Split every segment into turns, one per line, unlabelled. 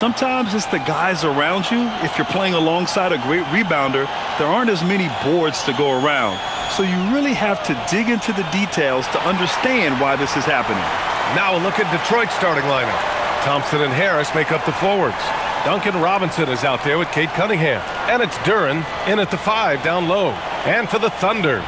Sometimes it's the guys around you. If you're playing alongside a great rebounder, there aren't as many boards to go around. So you really have to dig into the details to understand why this is happening.
Now a look at Detroit's starting lineup. Thompson and Harris make up the forwards. Duncan Robinson is out there with Cade Cunningham. And it's Duren in at the 5 down low. And for the Thunder,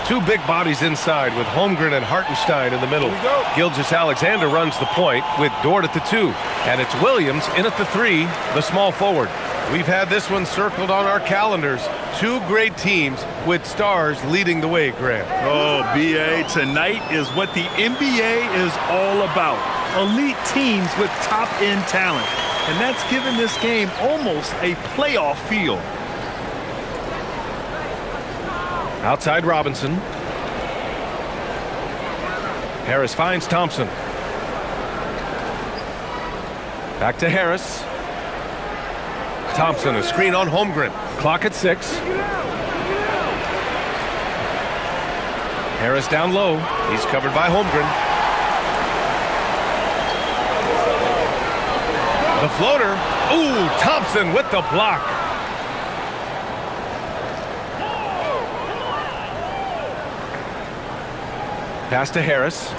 two big bodies inside with Holmgren and Hartenstein in the middle. Gilgeous-Alexander runs the point with Dort at the 2. And it's Williams in at the 3, the small forward. We've had this one circled on our calendars. Two great teams with stars leading the way, Grant.
Oh, B.A., tonight is what the NBA is all about. Elite teams with top-end talent. And that's given this game almost a playoff feel.
Outside Robinson. Harris finds Thompson. Back to Harris. Thompson, a screen on Holmgren. Clock at 6. Harris down low. He's covered by Holmgren. The floater. Ooh, Thompson with the block. Pass to Harris.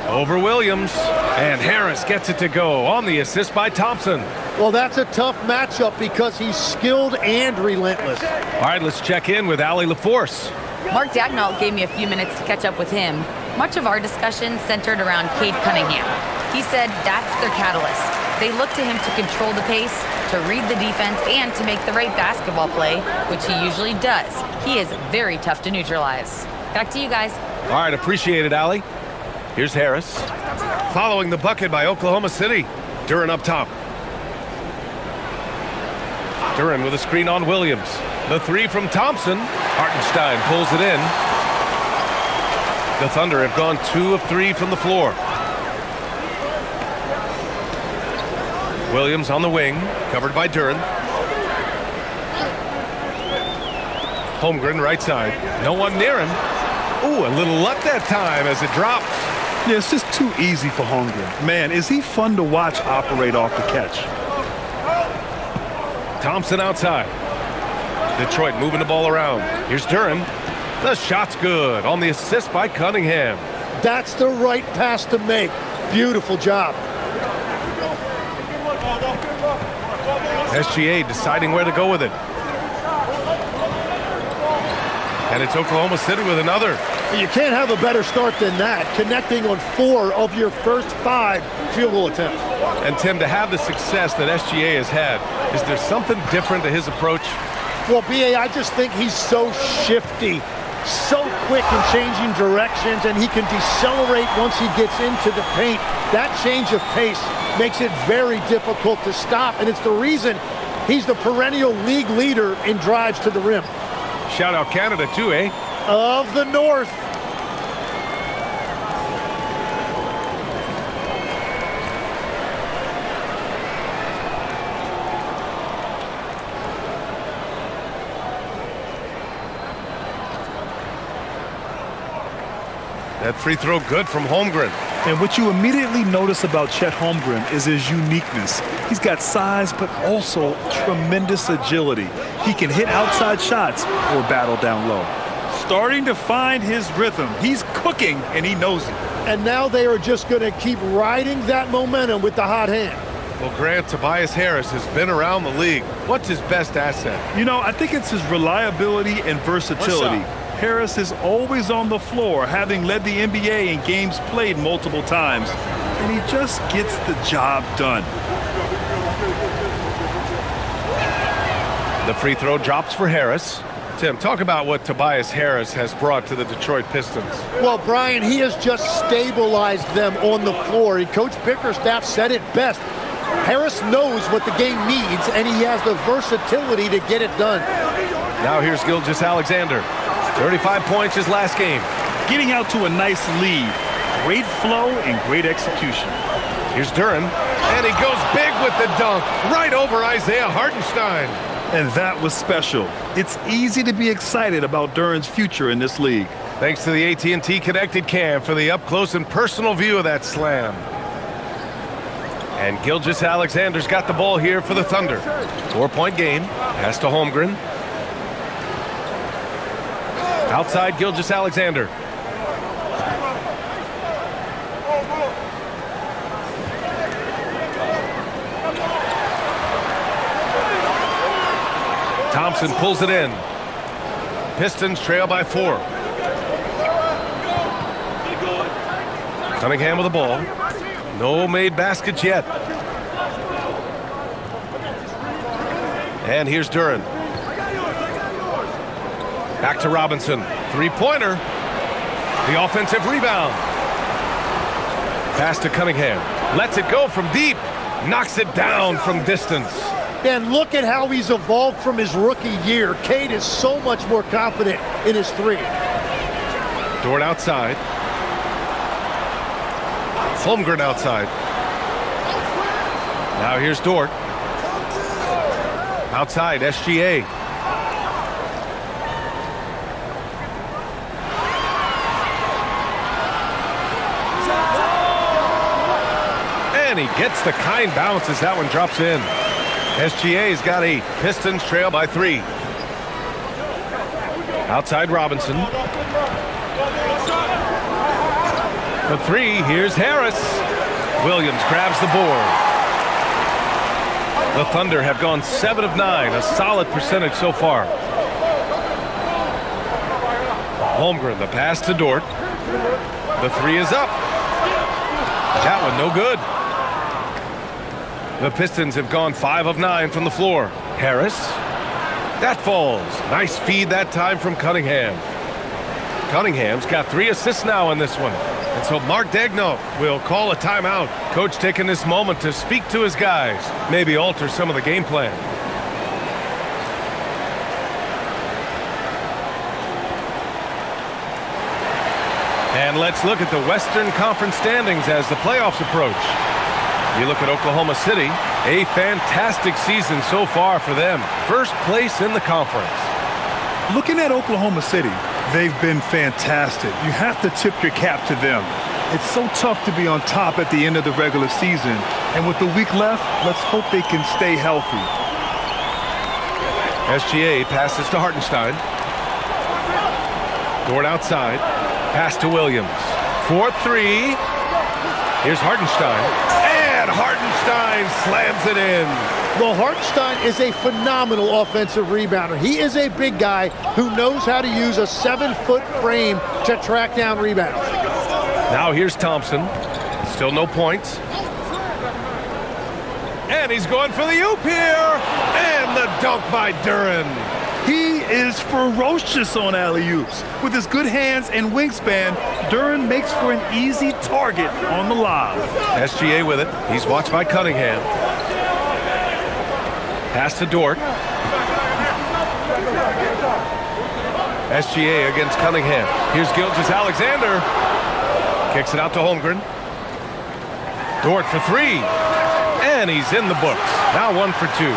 Over Williams. And Harris gets it to go on the assist by Thompson.
Well, that's a tough matchup because he's skilled and relentless.
All right, let's check in with Allie LaForce.
Mark Dagnall gave me a few minutes to catch up with him. Much of our discussion centered around Cade Cunningham. He said that's their catalyst. They look to him to control the pace, to read the defense, and to make the right basketball play, which he usually does. He is very tough to neutralize. Back to you guys.
All right, appreciate it, Allie. Here's Harris. Following the bucket by Oklahoma City. Duren up top. Duren with a screen on Williams. The 3 from Thompson. Hartenstein pulls it in. The Thunder have gone 2 of 3 from the floor. Williams on the wing, covered by Duren. Holmgren right side. No one near him. Ooh, a little luck that time as it drops.
Yeah, it's just too easy for Holmgren. Man, is he fun to watch operate off the catch.
Thompson outside. Detroit moving the ball around. Here's Duren. The shot's good on the assist by Cunningham.
That's the right pass to make. Beautiful job.
SGA deciding where to go with it. And it's Oklahoma City with another.
You can't have a better start than that, connecting on 4 of your first 5 field goal attempts.
And Tim, to have the success that SGA has had, is there something different to his approach?
Well, B.A., I just think he's so shifty, so quick in changing directions, and he can decelerate once he gets into the paint. That change of pace makes it very difficult to stop, and it's the reason he's the perennial league leader in drives to the rim.
Shout out Canada too, eh?
Of the North.
That free throw good from Holmgren.
And what you immediately notice about Chet Holmgren is his uniqueness. He's got size, but also tremendous agility. He can hit outside shots or battle down low. Starting to find his rhythm. He's cooking, and he knows it.
And now they are just going to keep riding that momentum with the hot hand.
Well, Grant, Tobias Harris has been around the league. What's his best asset?
You know, I think it's his reliability and versatility. Harris is always on the floor, having led the NBA in games played multiple times. And he just gets the job done.
The free throw drops for Harris. Tim, talk about what Tobias Harris has brought to the Detroit Pistons.
Well, Brian, he has just stabilized them on the floor. Coach Bickerstaff said it best. Harris knows what the game needs, and he has the versatility to get it done.
Now here's Gilgeous-Alexander. 35 points his last game.
Getting out to a nice lead. Great flow and great execution.
Here's Duren, and he goes big with the dunk right over Isaiah Hartenstein.
And that was special. It's easy to be excited about Duren's future in this league.
Thanks to the AT&T Connected Cam for the up-close and personal view of that slam. And Gilgeous-Alexander's got the ball here for the Thunder. 4-point game. Pass to Holmgren. Outside Gilgeous-Alexander. Thompson pulls it in. Pistons trail by 4. Cunningham with the ball. No made baskets yet. And here's Duren. Back to Robinson. Three-pointer. The offensive rebound. Pass to Cunningham. Lets it go from deep. Knocks it down from distance.
And look at how he's evolved from his rookie year. Cade is so much more confident in his three.
Dort outside. Holmgren outside. Now here's Dort. Outside, SGA. And he gets the kind bounce as that one drops in. SGA's got 8. Pistons trail by 3. Outside Robinson. For 3, here's Harris. Williams grabs the board. The Thunder have gone 7 of 9, a solid percentage so far. Holmgren, the pass to Dort. The 3 is up. That one no good. The Pistons have gone 5 of 9 from the floor. Harris. That falls. Nice feed that time from Cunningham. Cunningham's got 3 assists now in this one. And so Mark Daigneault will call a timeout. Coach taking this moment to speak to his guys. Maybe alter some of the game plan. And let's look at the Western Conference standings as the playoffs approach. You look at Oklahoma City, a fantastic season so far for them. First place in the conference.
Looking at Oklahoma City, they've been fantastic. You have to tip your cap to them. It's so tough to be on top at the end of the regular season. And with the week left, let's hope they can stay healthy.
SGA passes to Hartenstein. Dort outside. Pass to Williams. 4-3. Here's Hartenstein. And Hartenstein slams it in.
Well, Hartenstein is a phenomenal offensive rebounder. He is a big guy who knows how to use a 7-foot frame to track down rebounds.
Now here's Thompson. Still no points. And he's going for the oop here. And the dunk by Duren.
He is ferocious on alley-oops. With his good hands and wingspan, Duren makes for an easy target on the lob.
SGA with it. He's watched by Cunningham. Pass to Dort. SGA against Cunningham. Here's Gilgeous-Alexander. Kicks it out to Holmgren. Dort for 3. And he's in the books. Now 1 for 2.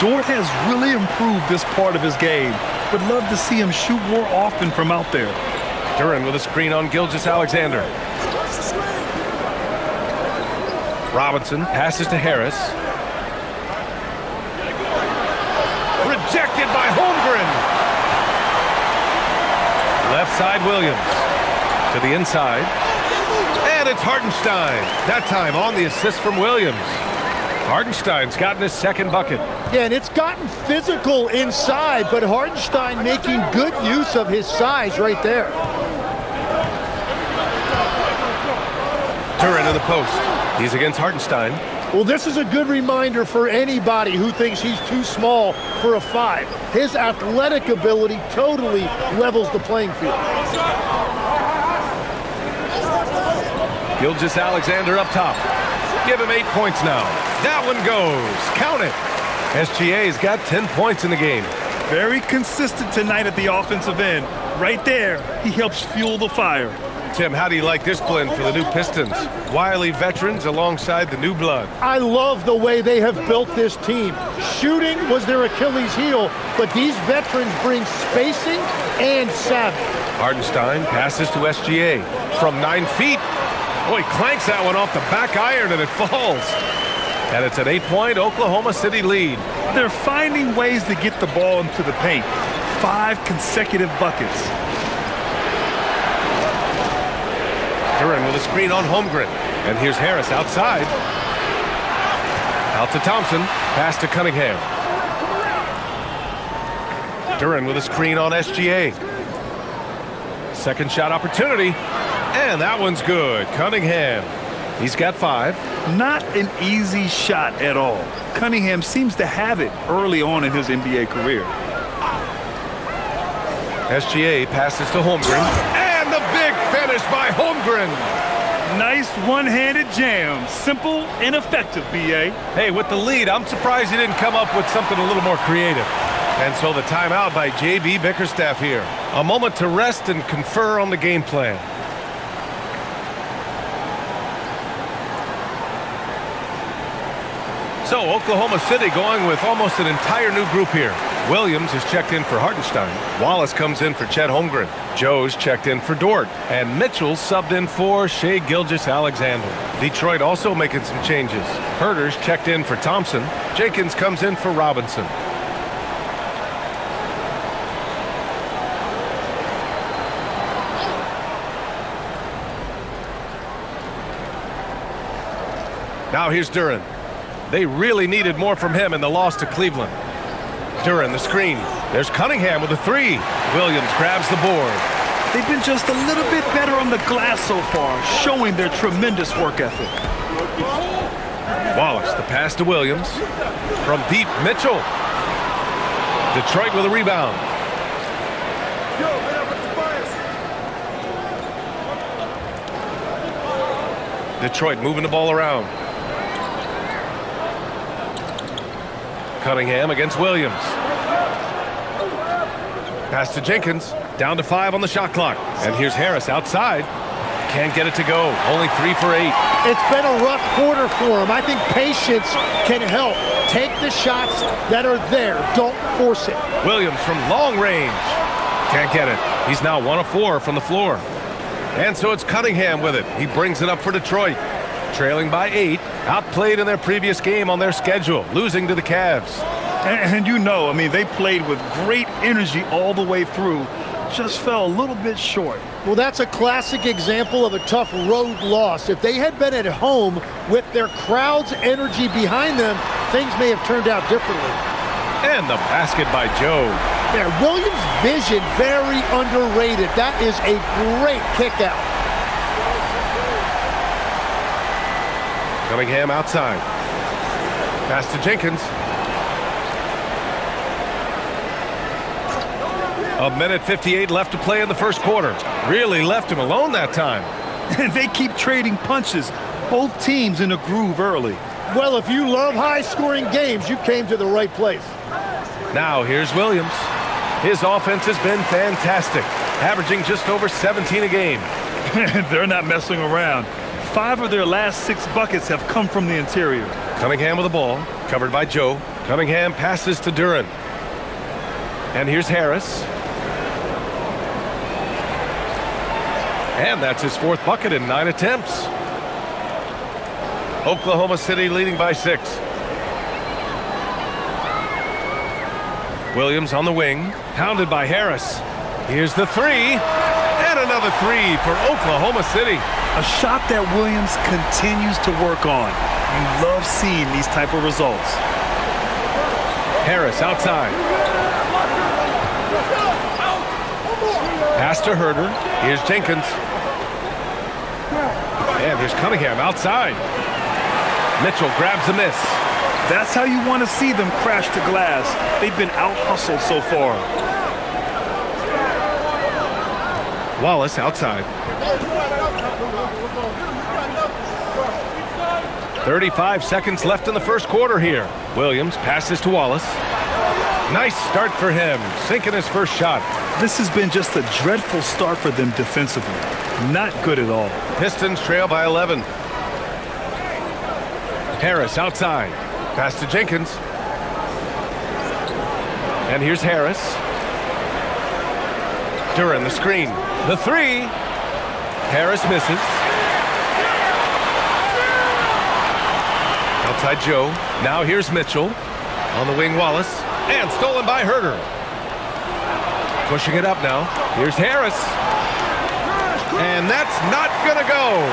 Dort has really improved this part of his game. Would love to see him shoot more often from out there.
Duren with a screen on Gilgeous-Alexander. Robinson passes to Harris. Rejected by Holmgren. Left side Williams. To the inside. And it's Hartenstein. That time on the assist from Williams. Hartenstein's gotten his second bucket.
Yeah, and it's gotten physical inside, but Hartenstein making good use of his size right there.
Duren in the post. He's against Hartenstein.
Well, this is a good reminder for anybody who thinks he's too small for a 5. His athletic ability totally levels the playing field.
Gilgeous-Alexander up top. Give him 8 points now. That one goes. Count it. SGA's got 10 points in the game.
Very consistent tonight at the offensive end. Right there, he helps fuel the fire.
Tim, how do you like this blend for the new Pistons? Wily veterans alongside the new blood.
I love the way they have built this team. Shooting was their Achilles heel, but these veterans bring spacing and savvy.
Hartenstein passes to SGA from 9 feet. Oh, he clanks that one off the back iron and it falls. And it's an 8-point Oklahoma City lead.
They're finding ways to get the ball into the paint. 5 consecutive buckets.
Duren with a screen on Holmgren. And here's Harris outside. Out to Thompson. Pass to Cunningham. Duren with a screen on SGA. Second shot opportunity. And that one's good. Cunningham. He's got 5.
Not an easy shot at all. Cunningham seems to have it early on in his NBA career.
SGA passes to Holmgren. And the big finish by Holmgren.
Nice one-handed jam. Simple and effective, B.A.
Hey, with the lead, I'm surprised he didn't come up with something a little more creative. And so the timeout by J.B. Bickerstaff here. A moment to rest and confer on the game plan. So Oklahoma City going with almost an entire new group here. Williams is checked in for Hartenstein. Wallace comes in for Chet Holmgren. Joe's checked in for Dort. And Mitchell's subbed in for Shai Gilgeous-Alexander. Detroit also making some changes. Herter's checked in for Thompson. Jenkins comes in for Robinson. Now here's Duren. They really needed more from him in the loss to Cleveland. Duren, the screen. There's Cunningham with a 3. Williams grabs the board.
They've been just a little bit better on the glass so far, showing their tremendous work ethic.
Wallace, the pass to Williams. From deep, Mitchell. Detroit with a rebound. Detroit moving the ball around. Cunningham against Williams. Pass to Jenkins. Down to 5 on the shot clock. And here's Harris outside. Can't get it to go. Only 3 for 8.
It's been a rough quarter for him. I think patience can help. Take the shots that are there. Don't force it.
Williams from long range. Can't get it. He's now 1 of 4 from the floor. And so it's Cunningham with it. He brings it up for Detroit. Trailing by 8. Outplayed in their previous game on their schedule. Losing to the Cavs.
And you know, I mean, they played with great energy all the way through. Just fell a little bit short.
Well, that's a classic example of a tough road loss. If they had been at home with their crowd's energy behind them, things may have turned out differently.
And the basket by Joe.
Yeah, Williams' vision, very underrated. That is a great kick out.
Cunningham outside. Pass to Jenkins. A minute 58 left to play in the first quarter. Really left him alone that time.
And they keep trading punches. Both teams in a groove early.
Well, if you love high-scoring games, you came to the right place.
Now here's Williams. His offense has been fantastic, averaging just over 17 a game.
They're not messing around. 5 of their last 6 buckets have come from the interior.
Cunningham with the ball, covered by Joe. Cunningham passes to Duren. And here's Harris. And that's his 4th bucket in 9 attempts. Oklahoma City leading by 6. Williams on the wing, pounded by Harris. Here's the 3, and another 3 for Oklahoma City.
A shot that Williams continues to work on. You love seeing these type of results.
Harris outside. Pass to Herter. Here's Jenkins. And here's Cunningham outside. Mitchell grabs the miss.
That's how you want to see them crash to glass. They've been out-hustled so far.
Wallace outside. 35 seconds left in the first quarter here. Williams passes to Wallace. Nice start for him, sinking his first shot.
This has been just a dreadful start for them defensively. Not good at all.
Pistons trail by 11. Harris outside. Pass to Jenkins. And here's Harris. Duren the screen. The 3. Harris misses. Now Outside Joe. Now here's Mitchell. On the wing, Wallace. And stolen by Herter. Pushing it up now. Here's Harris. And that's not going to go.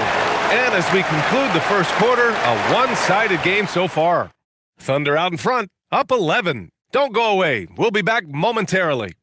And as we conclude the first quarter, a one-sided game so far. Thunder out in front, up 11. Don't go away. We'll be back momentarily.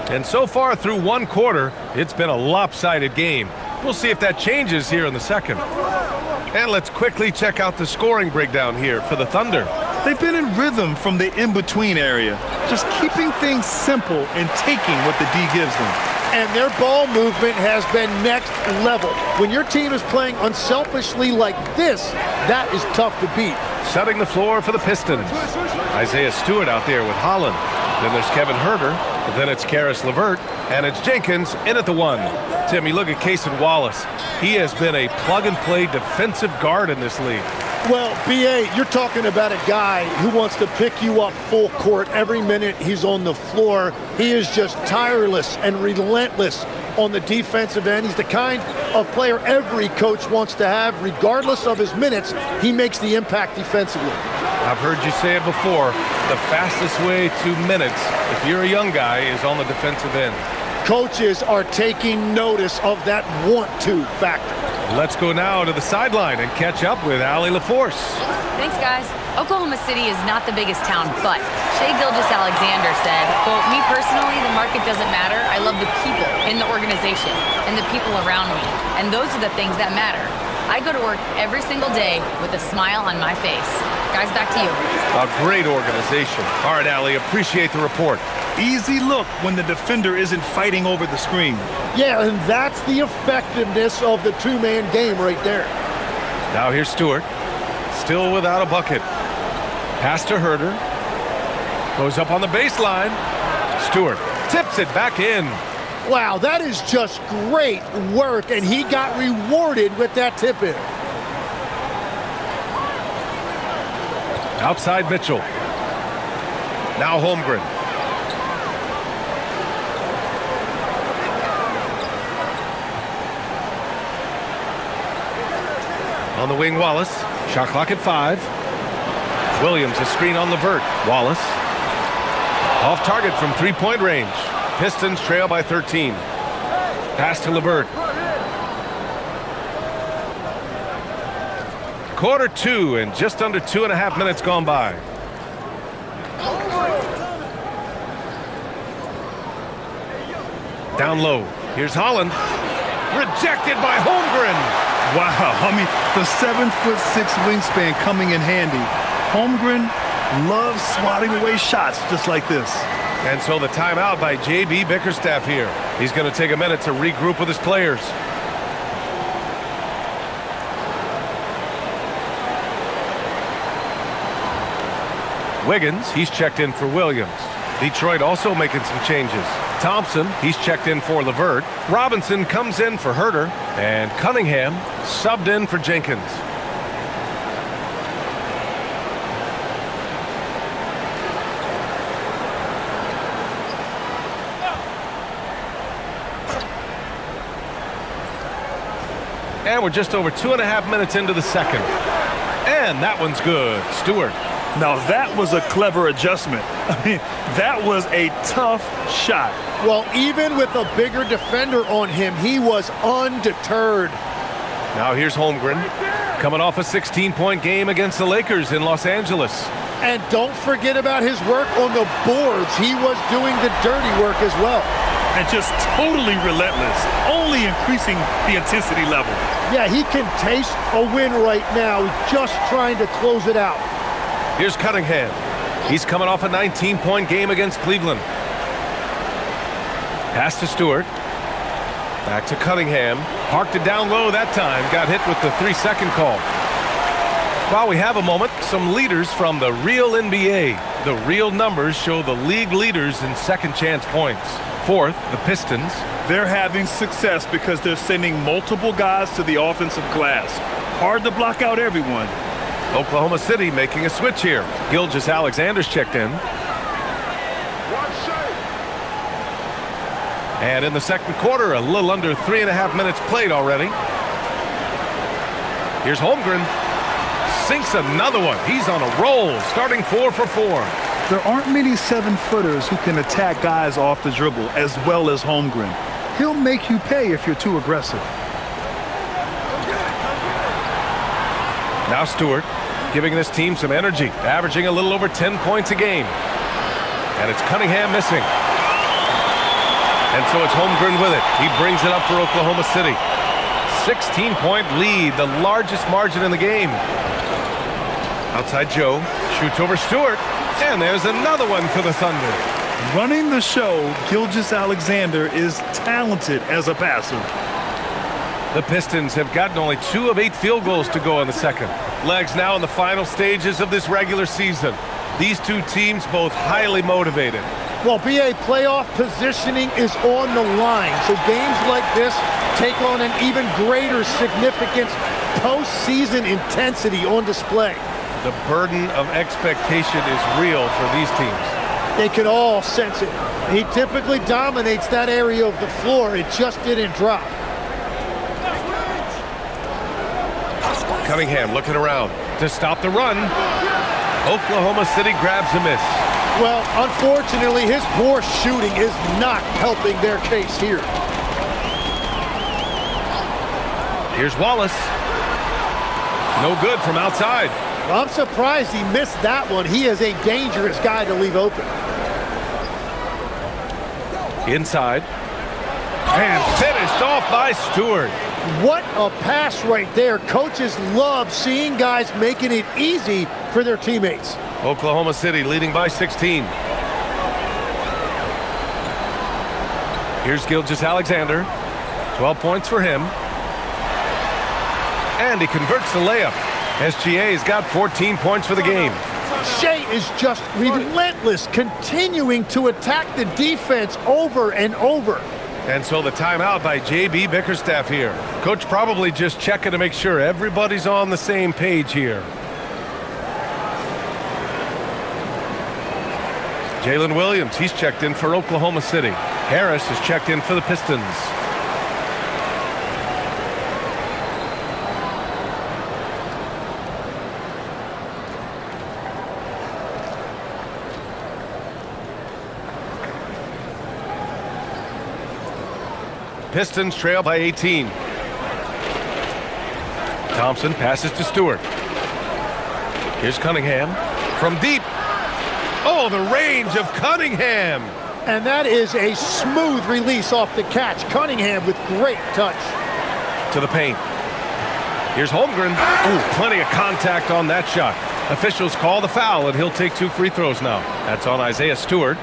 And so far through one quarter, it's been a lopsided game. We'll see if that changes here in the second. And let's quickly check out the scoring breakdown here for the Thunder.
They've been in rhythm from the in-between area, just keeping things simple and taking what the D gives them.
And their ball movement has been next level. When your team is playing unselfishly like this, that is tough to beat.
Setting the floor for the Pistons. Isaiah Stewart out there with Holland. Then there's Kevin Herter. Then it's Karis LeVert. And it's Jenkins in at the 1. Tim, you look at Cason Wallace. He has been a plug-and-play defensive guard in this league.
Well, B.A., you're talking about a guy who wants to pick you up full court every minute he's on the floor. He is just tireless and relentless on the defensive end. He's the kind of player every coach wants to have. Regardless of his minutes, he makes the impact defensively.
I've heard you say it before. The fastest way to minutes, if you're a young guy, is on the defensive end.
Coaches are taking notice of that want-to factor.
Let's go now to the sideline and catch up with Allie LaForce.
Thanks, guys. Oklahoma City is not the biggest town, but Shai Gilgeous-Alexander said, quote, "Me personally, the market doesn't matter. I love the people in the organization and the people around me. And those are the things that matter. I go to work every single day with a smile on my face." Guys, back to you.
A great organization. All right, Allie, appreciate the report.
Easy look when the defender isn't fighting over the screen.
Yeah, and that's the effectiveness of the two-man game right there.
Now here's Stewart. Still without a bucket. Pass to Herter. Goes up on the baseline. Stewart tips it back in.
Wow, that is just great work, and he got rewarded with that tip-in.
Outside Mitchell. Now Holmgren. On the wing, Wallace. Shot clock at 5. Williams, a screen on LeVert. Wallace. Off target from three-point range. Pistons trail by 13. Pass to LeVert. Quarter 2 and just under 2.5 minutes gone by. Down low. Here's Holland. Rejected by Holmgren.
Wow, I mean, the 7'6" wingspan coming in handy. Holmgren loves swatting away shots just like this.
And so the timeout by J.B. Bickerstaff here. He's going to take a minute to regroup with his players. Wiggins, he's checked in for Williams. Detroit also making some changes. Thompson, he's checked in for LeVert. Robinson comes in for Herter. And Cunningham subbed in for Jenkins. And we're just over 2.5 minutes into the second. And that one's good. Stewart.
Now that was a clever adjustment. I mean, that was a tough shot.
Well, even with a bigger defender on him, he was undeterred.
Now here's Holmgren, coming off a 16-point game against the Lakers in Los Angeles.
And don't forget about his work on the boards. He was doing the dirty work as well.
And just totally relentless, only increasing the intensity level.
Yeah, he can taste a win right now, just trying to close it out.
Here's Cunningham. He's coming off a 19-point game against Cleveland. Pass to Stewart. Back to Cunningham. Parked it down low that time. Got hit with the 3-second call. While we have a moment, some leaders from the real NBA. The real numbers show the league leaders in second chance points. Fourth, the Pistons.
They're having success because they're sending multiple guys to the offensive glass. Hard to block out everyone.
Oklahoma City making a switch here. Gilgeous-Alexander's checked in. And in the second quarter, a little under 3.5 minutes played already. Here's Holmgren. Sinks another one. He's on a roll, starting 4 for 4.
There aren't many 7-footers who can attack guys off the dribble as well as Holmgren. He'll make you pay if you're too aggressive.
Now Stewart, giving this team some energy, averaging a little over 10 points a game. And it's Cunningham missing. And so it's Holmgren with it. He brings it up for Oklahoma City. 16-point lead, the largest margin in the game. Outside Joe, shoots over Stewart. And there's another one for the Thunder.
Running the show, Gilgeous-Alexander is talented as a passer.
The Pistons have gotten only 2 of 8 field goals to go in the second. Legs now in the final stages of this regular season. These two teams both highly motivated.
Well, BA, playoff positioning is on the line, so games like this take on an even greater significance. Postseason intensity on display.
The burden of expectation is real for these teams.
They can all sense it. He typically dominates that area of the floor. It just didn't drop.
Cunningham looking around to stop the run. Oklahoma City grabs a miss.
Well, unfortunately, his poor shooting is not helping their case here.
Here's Wallace. No good from outside.
I'm surprised he missed that one. He is a dangerous guy to leave open.
Inside. And finished off by Stewart.
What a pass right there. Coaches love seeing guys making it easy for their teammates.
Oklahoma City leading by 16. Here's Gilgeous-Alexander. 12 points for him. And he converts the layup. SGA's got 14 points for the game.
Shea is just relentless, continuing to attack the defense over and over.
And so the timeout by J.B. Bickerstaff here. Coach probably just checking to make sure everybody's on the same page here. Jalen Williams, he's checked in for Oklahoma City. Harris is checked in for the Pistons. Pistons trail by 18. Thompson passes to Stewart. Here's Cunningham from deep. Oh, the range of Cunningham.
And that is a smooth release off the catch. Cunningham with great touch.
To the paint. Here's Holmgren. Ooh, plenty of contact on that shot. Officials call the foul, and he'll take 2 free throws now. That's on Isaiah Stewart.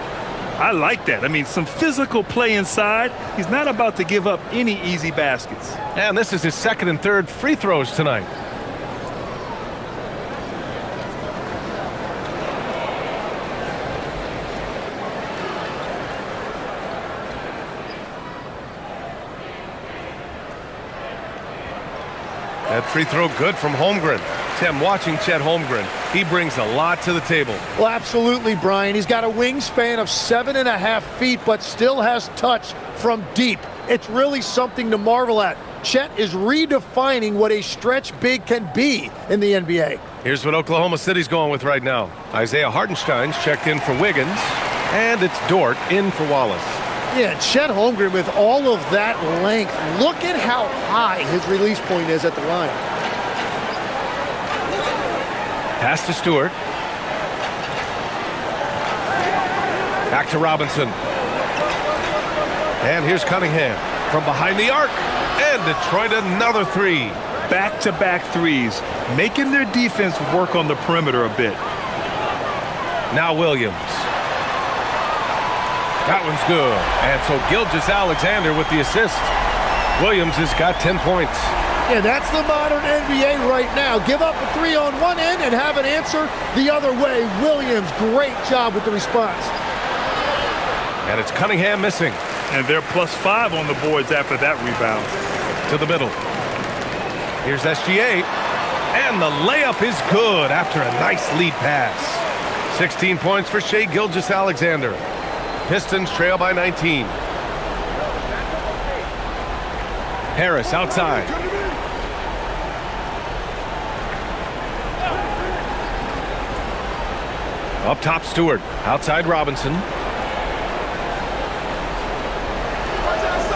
I like that. I mean, some physical play inside. He's not about to give up any easy baskets.
And this is his second and third free throws tonight. That free throw good from Holmgren. Tim, watching Chet Holmgren, he brings a lot to the table.
Well, absolutely, Brian. He's got a wingspan of 7.5 feet, but still has touch from deep. It's really something to marvel at. Chet is redefining what a stretch big can be in the NBA.
Here's what Oklahoma City's going with right now. Isaiah Hartenstein's checked in for Wiggins, and it's Dort in for Wallace.
Yeah, Chet Holmgren with all of that length. Look at how high his release point is at the line.
Pass to Stewart. Back to Robinson. And here's Cunningham from behind the arc. And Detroit another 3.
Back-to-back threes, making their defense work on the perimeter a bit.
Now Williams. That one's good. And so Gilgeous-Alexander with the assist. Williams has got 10 points.
Yeah, that's the modern NBA right now. Give up a 3 on one end and have an answer the other way. Williams, great job with the response.
And it's Cunningham missing.
And they're +5 on the boards after that rebound.
To the middle. Here's SGA. And the layup is good after a nice lead pass. 16 points for Shai Gilgeous-Alexander. Pistons trail by 19. Harris outside. Up top, Stewart. Outside, Robinson.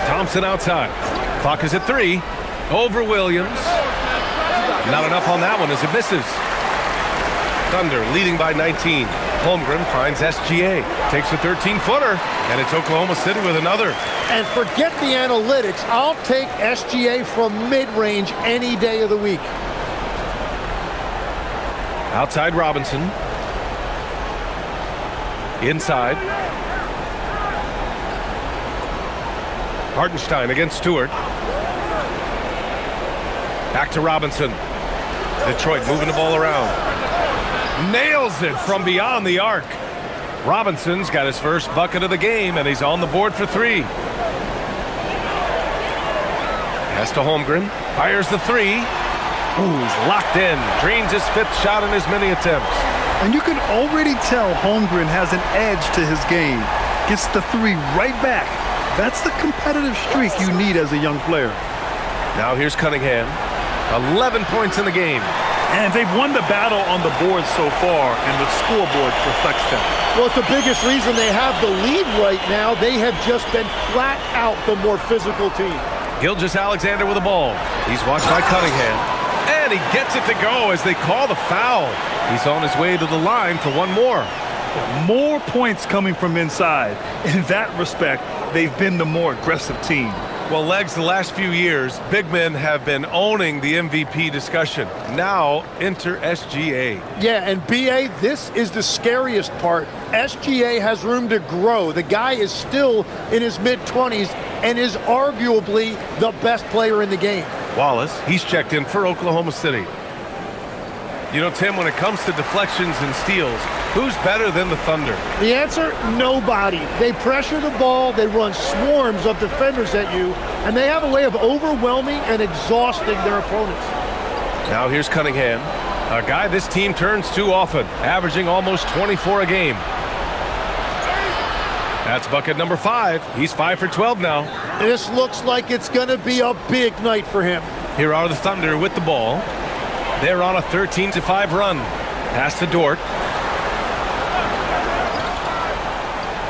Thompson outside. Clock is at 3. Over Williams. Not enough on that one as it misses. Thunder leading by 19. Holmgren finds SGA. Takes a 13-footer. And it's Oklahoma City with another.
And forget the analytics. I'll take SGA from mid-range any day of the week.
Outside Robinson. Inside. Hartenstein against Stewart. Back to Robinson. Detroit moving the ball around. Nails it from beyond the arc. Robinson's got his first bucket of the game, and he's on the board for 3. Pass to Holmgren. Fires the 3. Ooh, he's locked in. Drains his 5th shot in as many attempts.
And you can already tell Holmgren has an edge to his game. Gets the 3 right back. That's the competitive streak you need as a young player.
Now here's Cunningham. 11 points in the game.
And they've won the battle on the board so far, and the scoreboard reflects that.
Well, it's the biggest reason they have the lead right now. They have just been flat out the more physical team.
Gilgeous-Alexander with the ball. He's watched by Cunningham. And he gets it to go as they call the foul. He's on his way to the line for one more.
More points coming from inside. In that respect, they've been the more aggressive team.
Well, Legs, the last few years, big men have been owning the MVP discussion. Now, enter SGA.
Yeah, and BA, this is the scariest part. SGA has room to grow. The guy is still in his mid-20s and is arguably the best player in the game.
Wallace, he's checked in for Oklahoma City. You know, Tim, when it comes to deflections and steals, who's better than the Thunder?
The answer, nobody. They pressure the ball, they run swarms of defenders at you, and they have a way of overwhelming and exhausting their opponents.
Now here's Cunningham, a guy this team turns to often, averaging almost 24 a game. That's bucket number 5. He's 5 for 12 now.
This looks like it's going to be a big night for him.
Here are the Thunder with the ball. They're on a 13-5 run. Pass to Dort.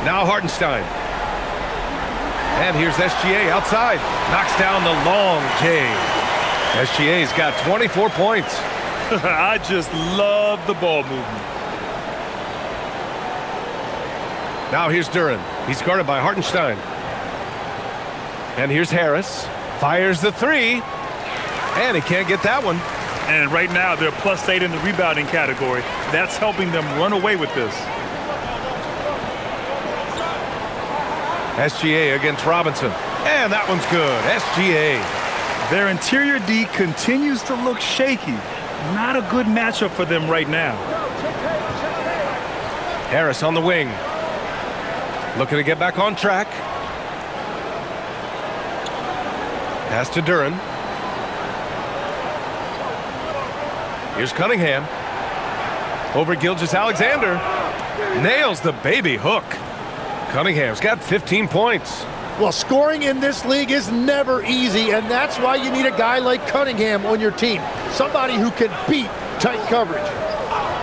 Now Hartenstein. And here's SGA outside. Knocks down the long J. SGA's got 24 points.
I just love the ball movement.
Now here's Duren. He's guarded by Hartenstein. And here's Harris. Fires the 3. And he can't get that one.
And right now, they're +8 in the rebounding category. That's helping them run away with this.
SGA against Robinson. And that one's good. SGA.
Their interior D continues to look shaky. Not a good matchup for them right now.
Harris on the wing. Looking to get back on track. Pass to Duren. Here's Cunningham. Over Gilgeous-Alexander. Nails the baby hook. Cunningham's got 15 points.
Well, scoring in this league is never easy, and that's why you need a guy like Cunningham on your team. Somebody who can beat tight coverage.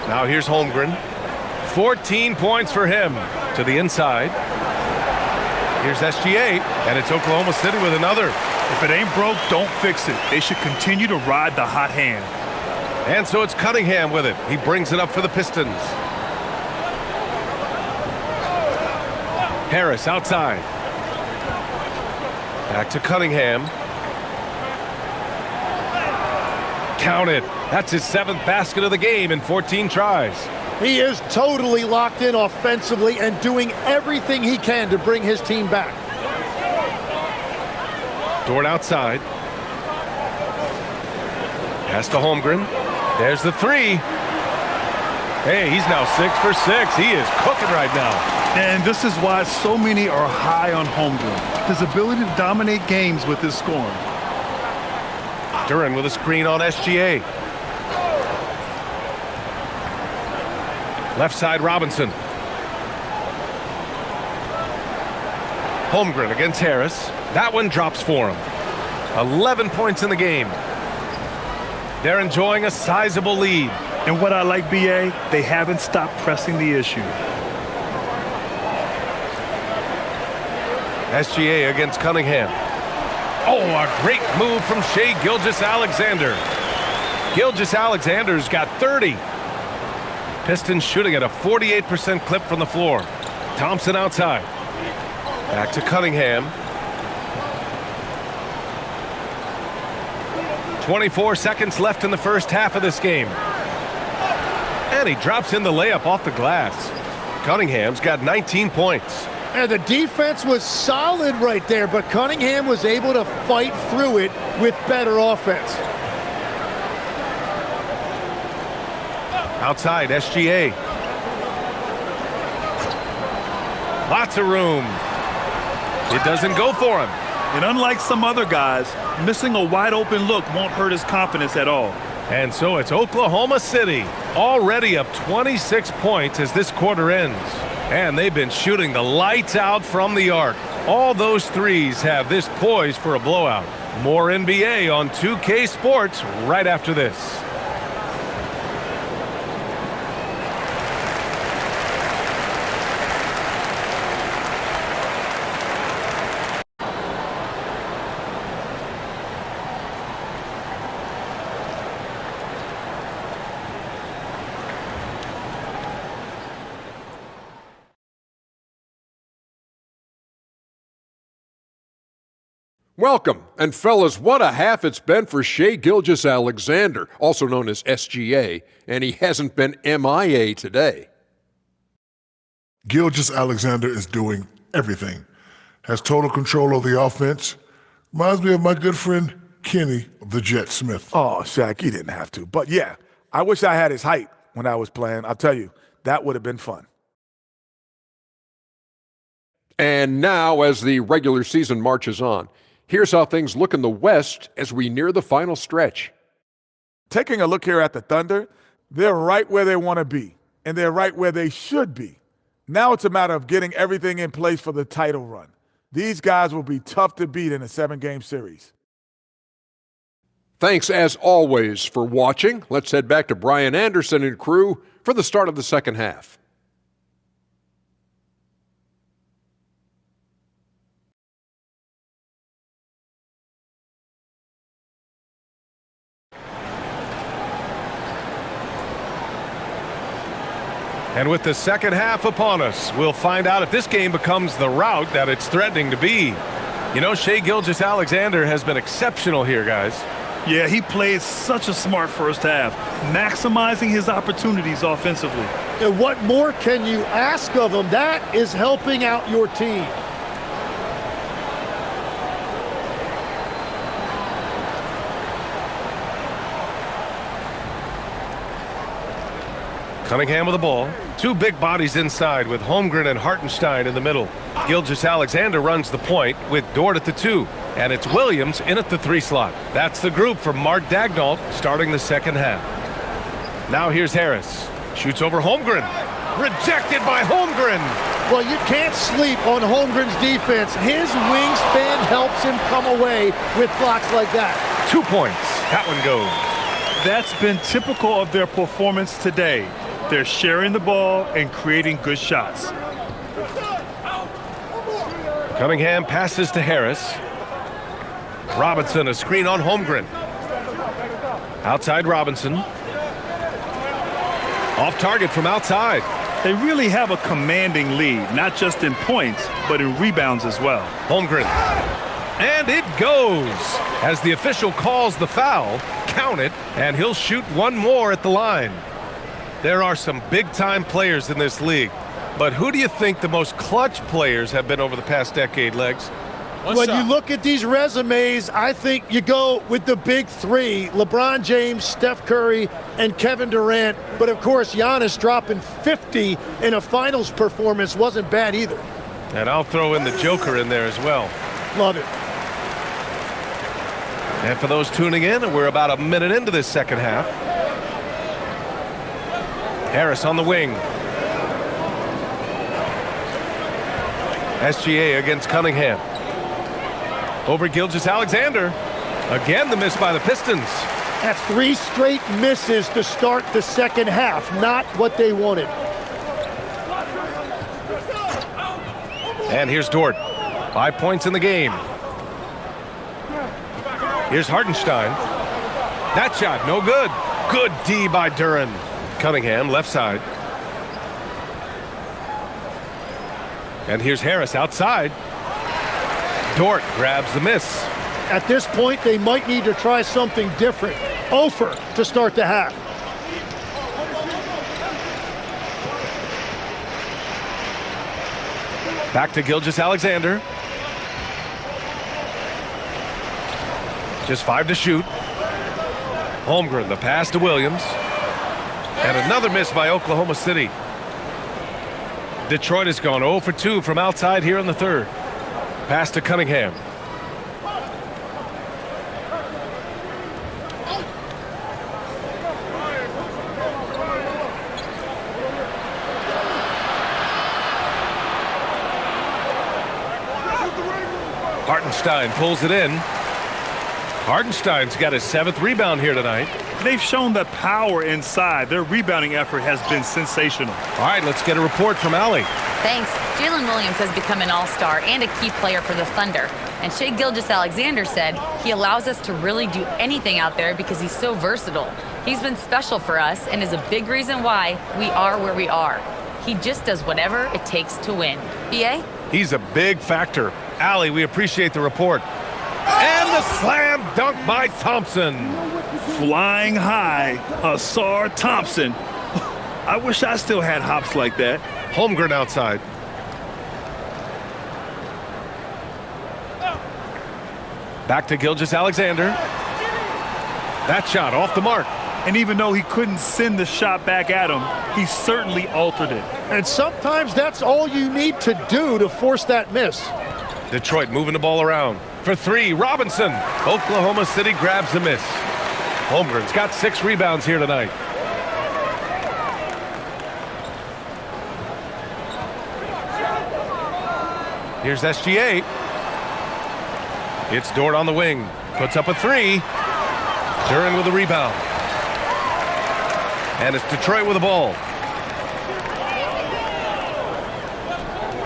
Now here's Holmgren. 14 points for him. To the inside. Here's SGA, and it's Oklahoma City with another.
If it ain't broke, don't fix it. They should continue to ride the hot hand.
And so it's Cunningham with it. He brings it up for the Pistons. Harris outside. Back to Cunningham. Count it. That's his 7th basket of the game in 14 tries.
He is totally locked in offensively and doing everything he can to bring his team back.
Dort outside. Pass to Holmgren. There's the 3. Hey, he's now 6 for 6. He is cooking right now.
And this is why so many are high on Holmgren.
His ability to dominate games with his scoring.
Duren with a screen on SGA. Left side Robinson. Holmgren against Harris. That one drops for him. 11 points in the game. They're enjoying a sizable lead.
And what I like, BA, they haven't stopped pressing the issue.
SGA against Cunningham. Oh, a great move from Shai Gilgeous-Alexander. Gilgeous-Alexander's got 30. Pistons shooting at a 48% clip from the floor. Thompson outside. Back to Cunningham. 24 seconds left in the first half of this game. And he drops in the layup off the glass. Cunningham's got 19 points.
And the defense was solid right there, but Cunningham was able to fight through it with better offense.
Outside, SGA. Lots of room. It doesn't go for him.
And unlike some other guys, missing a wide-open look won't hurt his confidence at all.
And so it's Oklahoma City, already up 26 points as this quarter ends. And they've been shooting the lights out from the arc. All those threes have this poised for a blowout. More NBA on 2K Sports right after this.
Welcome, and fellas, what a half it's been for Shai Gilgeous-Alexander, also known as SGA, and he hasn't been MIA today.
Gilgeous-Alexander is doing everything. Has total control of the offense. Reminds me of my good friend Kenny of the Jet Smith.
Oh, Shaq, he didn't have to. But yeah, I wish I had his height when I was playing. I'll tell you, that would have been fun.
And now, as the regular season marches on, here's how things look in the West as we near the final stretch.
Taking a look here at the Thunder, they're right where they want to be, and they're right where they should be. Now it's a matter of getting everything in place for the title run. These guys will be tough to beat in a 7-game series.
Thanks, as always, for watching. Let's head back to Brian Anderson and crew for the start of the second half.
And with the second half upon us, we'll find out if this game becomes the rout that it's threatening to be. You know, Shai Gilgeous-Alexander has been exceptional here, guys.
Yeah, he played such a smart first half, maximizing his opportunities offensively.
And what more can you ask of him? That is helping out your team.
Cunningham with the ball. Two big bodies inside with Holmgren and Hartenstein in the middle. Gilgeous-Alexander runs the point with Dort at the 2. And it's Williams in at the 3 slot. That's the group for Mark Daigneault starting the second half. Now here's Harris. Shoots over Holmgren. Rejected by Holmgren.
Well, you can't sleep on Holmgren's defense. His wingspan helps him come away with blocks like that.
2 points. That one goes.
That's been typical of their performance today. They're sharing the ball and creating good shots.
Cunningham passes to Harris. Robinson, a screen on Holmgren. Outside Robinson. Off target from outside.
They really have a commanding lead, not just in points, but in rebounds as well.
Holmgren. And it goes. As the official calls the foul, count it, and he'll shoot one more at the line. There are some big-time players in this league, but who do you think the most clutch players have been over the past decade, Legs?
When you look at these resumes, I think you go with the big three, LeBron James, Steph Curry, and Kevin Durant. But, of course, Giannis dropping 50 in a finals performance wasn't bad either.
And I'll throw in the Joker in there as well.
Love it.
And for those tuning in, we're about a minute into this second half. Harris on the wing. SGA against Cunningham. Over Gilgeous-Alexander. Again, the miss by the Pistons.
That's 3 straight misses to start the second half. Not what they wanted.
And here's Dort. 5 points in the game. Here's Hartenstein. That shot, no good. Good D by Duren. Cunningham, left side. And here's Harris outside. Dort grabs the miss.
At this point, they might need to try something different. Over to start the half.
Back to Gilgeous-Alexander. Just 5 to shoot. Holmgren, the pass to Williams. And another miss by Oklahoma City. Detroit has gone 0 for 2 from outside here in the third. Pass to Cunningham. Hartenstein pulls it in. Hartenstein's got his 7th rebound here tonight.
They've shown that power inside. Their rebounding effort has been sensational.
All right, let's get a report from Allie.
Thanks. Jalen Williams has become an all-star and a key player for the Thunder. And Shai Gilgeous-Alexander said he allows us to really do anything out there because he's so versatile. He's been special for us and is a big reason why we are where we are. He just does whatever it takes to win. BA?
He's a big factor. Allie, we appreciate the report. And the slam dunk by Thompson.
Flying high, Asar Thompson. I wish I still had hops like that.
Holmgren outside. Back to Gilgeous-Alexander. That shot off the mark.
And even though he couldn't send the shot back at him, he certainly altered it.
And sometimes that's all you need to do to force that miss.
Detroit moving the ball around. For 3, Robinson. Oklahoma City grabs the miss. Holmgren's got 6 rebounds here tonight. Here's SGA. It's Dort on the wing. Puts up a 3. Duren with a rebound. And it's Detroit with the ball.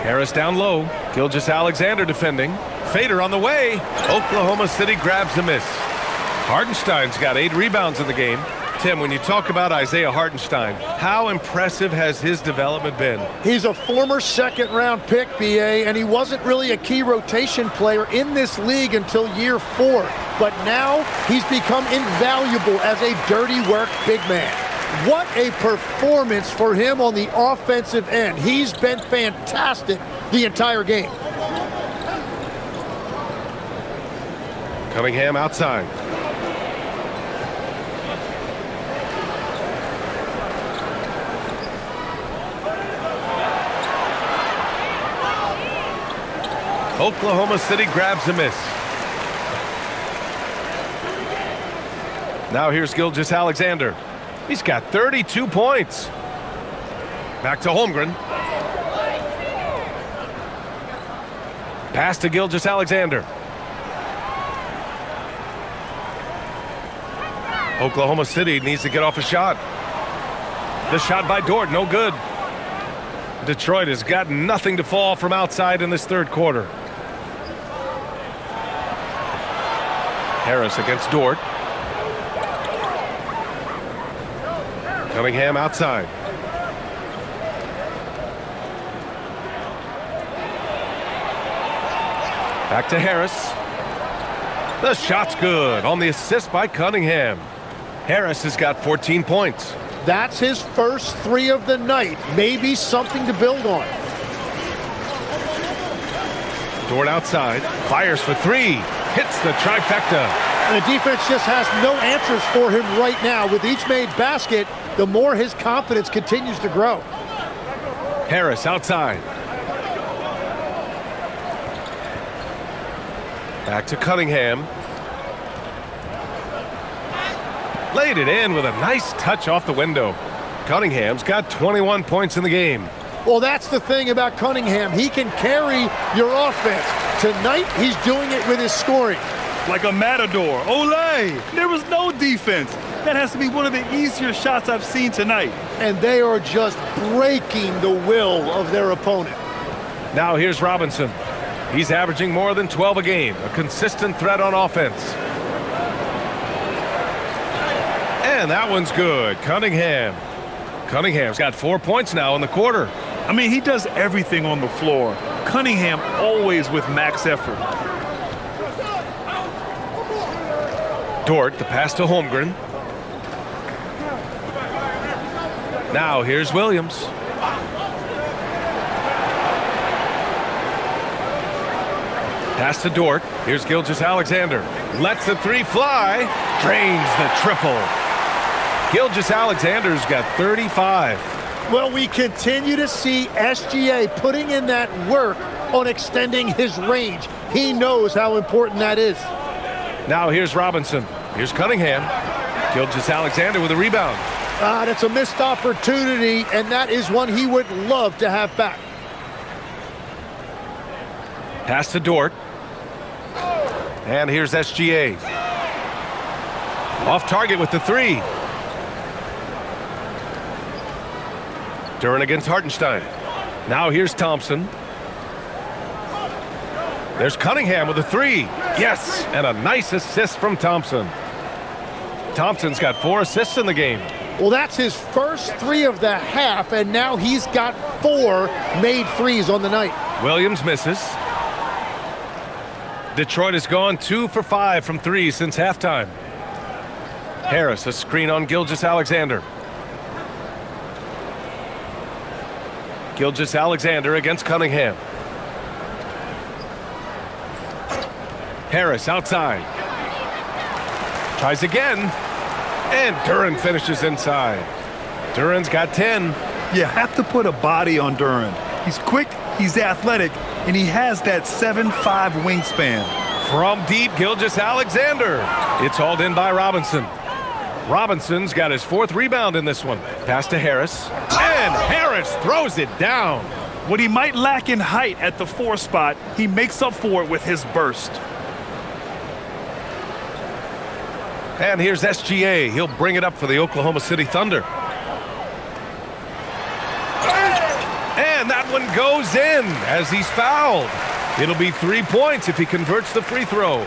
Harris down low. Gilgeous-Alexander defending. Fader on the way. Oklahoma City grabs the miss. Hartenstein's got 8 rebounds in the game. Tim, when you talk about Isaiah Hartenstein, how impressive has his development been?
He's a former second-round pick, BA, and he wasn't really a key rotation player in this league until year 4. But now he's become invaluable as a dirty work big man. What a performance for him on the offensive end. He's been fantastic the entire game.
Cunningham outside. Oklahoma City grabs a miss. Now here's Gilgeous-Alexander. He's got 32 points. Back to Holmgren. Pass to Gilgeous-Alexander. Oklahoma City needs to get off a shot. The shot by Dort, no good. Detroit has got nothing to fall from outside in this third quarter. Harris against Dort. Cunningham outside. Back to Harris. The shot's good on the assist by Cunningham. Harris has got 14 points.
That's his first 3 of the night. Maybe something to build on.
Dort outside, fires for three, hits the trifecta.
And the defense just has no answers for him right now. With each made basket, the more his confidence continues to grow.
Harris outside. Back to Cunningham. Laid it in with a nice touch off the window. Cunningham's got 21 points in the game.
Well, that's the thing about Cunningham. He can carry your offense. Tonight, he's doing it with his scoring.
Like a matador. Olay! There was no defense. That has to be one of the easier shots I've seen tonight.
And they are just breaking the will of their opponent.
Now here's Robinson. He's averaging more than 12 a game, a consistent threat on offense. And that one's good. Cunningham's got 4 points now in the quarter.
I mean, he does everything on the floor. Cunningham always with max effort.
Dort, the pass to Holmgren. Now here's Williams. Pass to Dort. Here's Gilgeous-Alexander. Lets the three fly. Drains the triple. Gilgeous-Alexander's got 35.
Well, we continue to see SGA putting in that work on extending his range. He knows how important that is.
Now here's Robinson. Here's Cunningham. Gilgeous-Alexander with a rebound.
That's a missed opportunity, and that is one he would love to have back.
Pass to Dort. And here's SGA. Off target with the three. Duren against Hartenstein. Now here's Thompson. There's Cunningham with a three. Yes, and a nice assist from Thompson. Thompson's got 4 assists in the game.
Well, that's his first 3 of the half, and now he's got 4 made threes on the night.
Williams misses. Detroit has gone 2 for 5 from 3 since halftime. Harris, a screen on Gilgeous-Alexander. Gilgeous-Alexander against Cunningham. Harris outside. Tries again. And Duren finishes inside. Duren's got 10.
You have to put a body on Duren. He's quick, he's athletic, and he has that 7'5" wingspan.
From deep, Gilgeous-Alexander. It's hauled in by Robinson. Robinson's got his 4th rebound in this one. Pass to Harris. And Harris throws it down.
What he might lack in height at the 4 spot, he makes up for it with his burst.
And here's SGA. He'll bring it up for the Oklahoma City Thunder. And that one goes in as he's fouled. It'll be 3 points if he converts the free throw.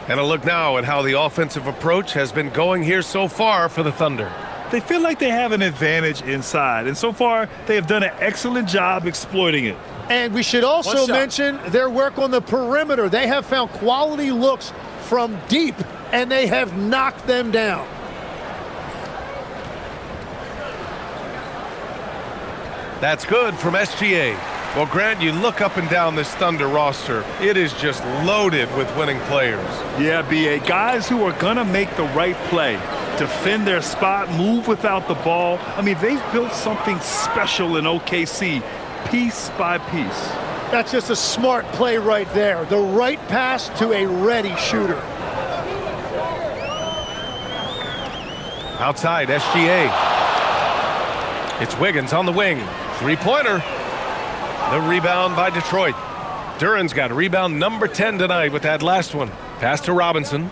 And a look now at how the offensive approach has been going here so far for the Thunder.
They feel like they have an advantage inside, and so far they have done an excellent job exploiting it.
And we should also mention their work on the perimeter. They have found quality looks from deep, and they have knocked them down.
That's good from SGA. Well, Grant, you look up and down this Thunder roster. It is just loaded with winning players.
Yeah, B.A. Guys who are going to make the right play, defend their spot, move without the ball. I mean, they've built something special in OKC, piece by piece.
That's just a smart play right there. The right pass to a ready shooter.
Outside, SGA. It's Wiggins on the wing. Three-pointer. The rebound by Detroit. Duren's got rebound number 10 tonight with that last one. Pass to Robinson.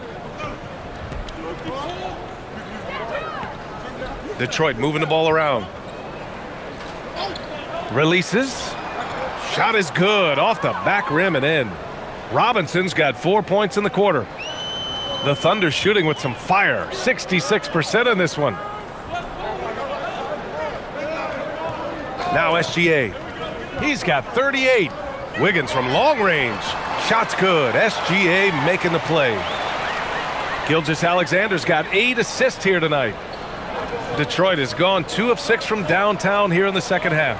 Detroit moving the ball around. Releases. Shot is good. Off the back rim and in. Robinson's got 4 points in the quarter. The Thunder shooting with some fire. 66% in this one. Now SGA. He's got 38. Wiggins from long range. Shot's good. SGA making the play. Gilgeous-Alexander's got 8 assists here tonight. Detroit has gone 2 of 6 from downtown here in the second half.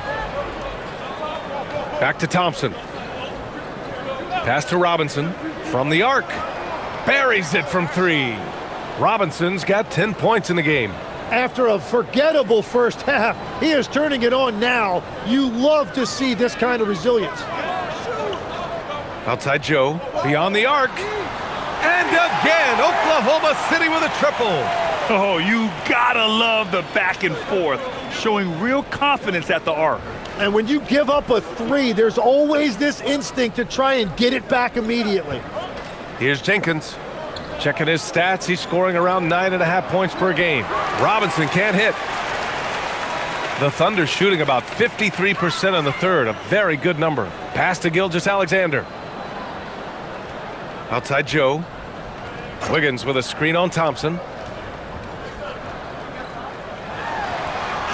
Back to Thompson. Pass to Robinson from the arc. Buries it from 3. Robinson's got 10 points in the game.
After a forgettable first half, he is turning it on now. You love to see this kind of resilience.
Outside Joe, beyond the arc. And again, Oklahoma City with a triple.
Oh, you gotta love the back and forth, showing real confidence at the arc.
And when you give up a 3, there's always this instinct to try and get it back immediately.
Here's Jenkins. Checking his stats, he's scoring around 9.5 points per game. Robinson can't hit. The Thunder shooting about 53% in the third, a very good number. Pass to Gilgeous-Alexander. Outside Joe. Wiggins with a screen on Thompson.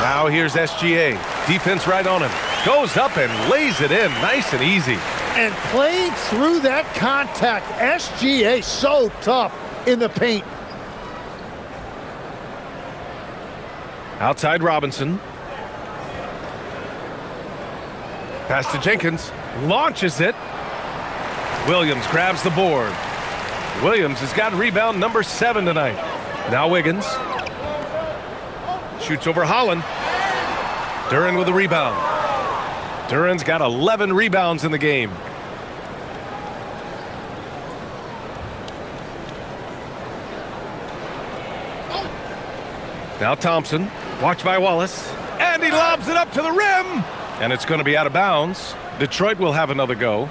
Now here's SGA. Defense right on him. Goes up and lays it in nice and easy.
And playing through that contact, SGA so tough in the paint.
Outside Robinson. Pass to Jenkins. Launches it. Williams grabs the board. Williams has got rebound number 7 tonight. Now Wiggins. Shoots over Holland. Duren with a rebound. Duren's got 11 rebounds in the game. Now Thompson, watched by Wallace, and he lobs it up to the rim, and it's going to be out of bounds. Detroit will have another go.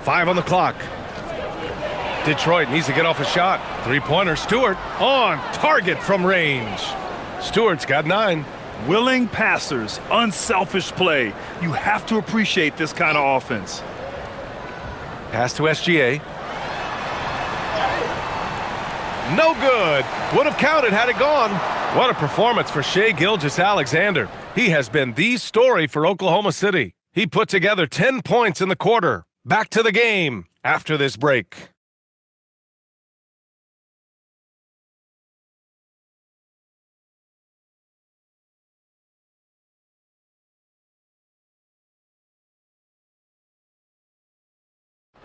Five on the clock. Detroit needs to get off a shot. Three-pointer, Stewart on target from range. Stewart's got 9.
Willing passers, unselfish play. You have to appreciate this kind of offense.
Pass to SGA. No good. Would have counted had it gone. What a performance for Shai Gilgeous-Alexander. He has been the story for Oklahoma City. He put together 10 points in the quarter. Back to the game after this break.